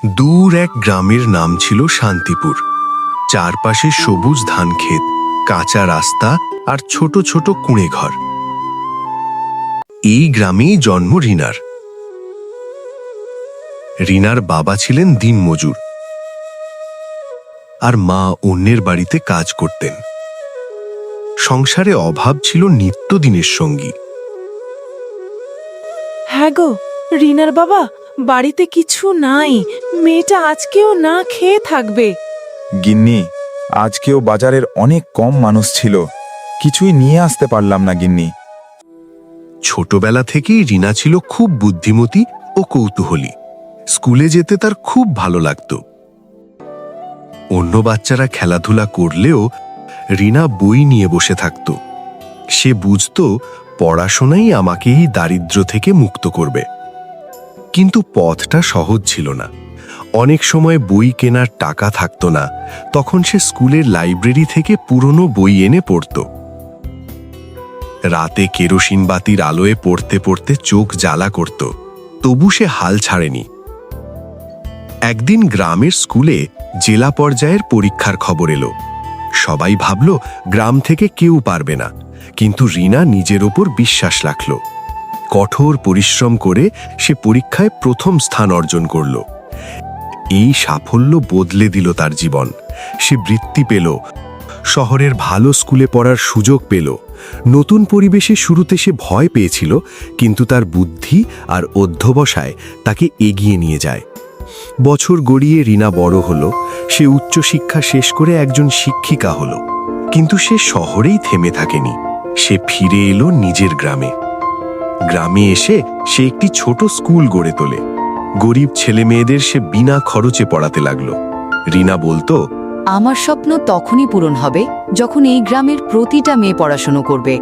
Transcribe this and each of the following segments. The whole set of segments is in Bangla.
দূর এক গ্রামের নাম ছিল শান্তিপুর। চারপাশে সবুজ ধানক্ষেত, কাঁচা রাস্তা আর ছোট ছোট কুঁড়ে ঘর। এই গ্রামেই জন্ম রিনার। রিনার বাবা ছিলেন দিনমজুর আর মা অন্যের বাড়িতে কাজ করতেন। সংসারে অভাব ছিল নিত্যদিনের সঙ্গী। হ্যাঁ গো, রিনার বাবা, বাড়িতে কিছু নাই। মেয়েটা আজকেও না খেয়ে থাকবে। গিন্নি, আজকেও বাজারের অনেক কম মানুষ ছিল, কিছুই নিয়ে আসতে পারলাম না গিন্নি। ছোটবেলা থেকেই রিনা ছিল খুব বুদ্ধিমতী ও কৌতূহলী। স্কুলে যেতে তার খুব ভালো লাগত। অন্য বাচ্চারা খেলাধুলা করলেও রিনা বই নিয়ে বসে থাকত। সে বুঝত পড়াশোনাই আমাকে এই দারিদ্র্য থেকে মুক্ত করবে। কিন্তু পথটা সহজ ছিল না। অনেক সময় বই কেনার টাকা থাকত না। তখন সে স্কুলের লাইব্রেরি থেকে পুরনো বই এনে পড়ত। রাতে কেরোসিন বাতির আলোয় পড়তে পড়তে চোখ জ্বালা করত, তবু সে হাল ছাড়েনি। একদিন গ্রামের স্কুলে জেলা পর্যায়ের পরীক্ষার খবর এলো। সবাই ভাবল গ্রাম থেকে কেউ পারবে না, কিন্তু রিনা নিজের ওপর বিশ্বাস রাখল। কঠোর পরিশ্রম করে সে পরীক্ষায় প্রথম স্থান অর্জন করল। এই সাফল্য বদলে দিল তার জীবন। সে বৃত্তি পেল, শহরের ভালো স্কুলে পড়ার সুযোগ পেল। নতুন পরিবেশে শুরুতে সে ভয় পেয়েছিল, কিন্তু তার বুদ্ধি আর অধ্যবসায় তাকে এগিয়ে নিয়ে যায়। বছর গড়িয়ে রিনা বড় হলো। সে উচ্চশিক্ষা শেষ করে একজন শিক্ষিকা হলো। কিন্তু সে শহরেই থেমে থাকেনি। সে ফিরে এলো নিজের গ্রামে। গ্রামে এসে সে একটি ছোট স্কুল গড়ে তোলে। গরিব ছেলে মেয়েদের সে বিনা খরচে পড়াতে লাগলো। রিনা বলতো, আমার স্বপ্ন তখনই পূরণ হবে যখন এই গ্রামের প্রতিটা মেয়ে পড়াশুনো করবে।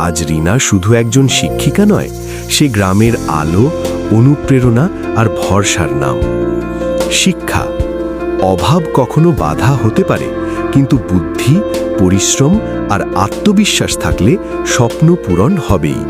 আজ রিনা শুধু একজন শিক্ষিকা নয়, সে গ্রামের আলো, অনুপ্রেরণা আর ভরসার নাম। শিক্ষা, অভাব কখনো বাধা হতে পারে, কিন্তু বুদ্ধি, পরিশ্রম আর আত্মবিশ্বাস থাকলে স্বপ্ন পূরণ হবেই।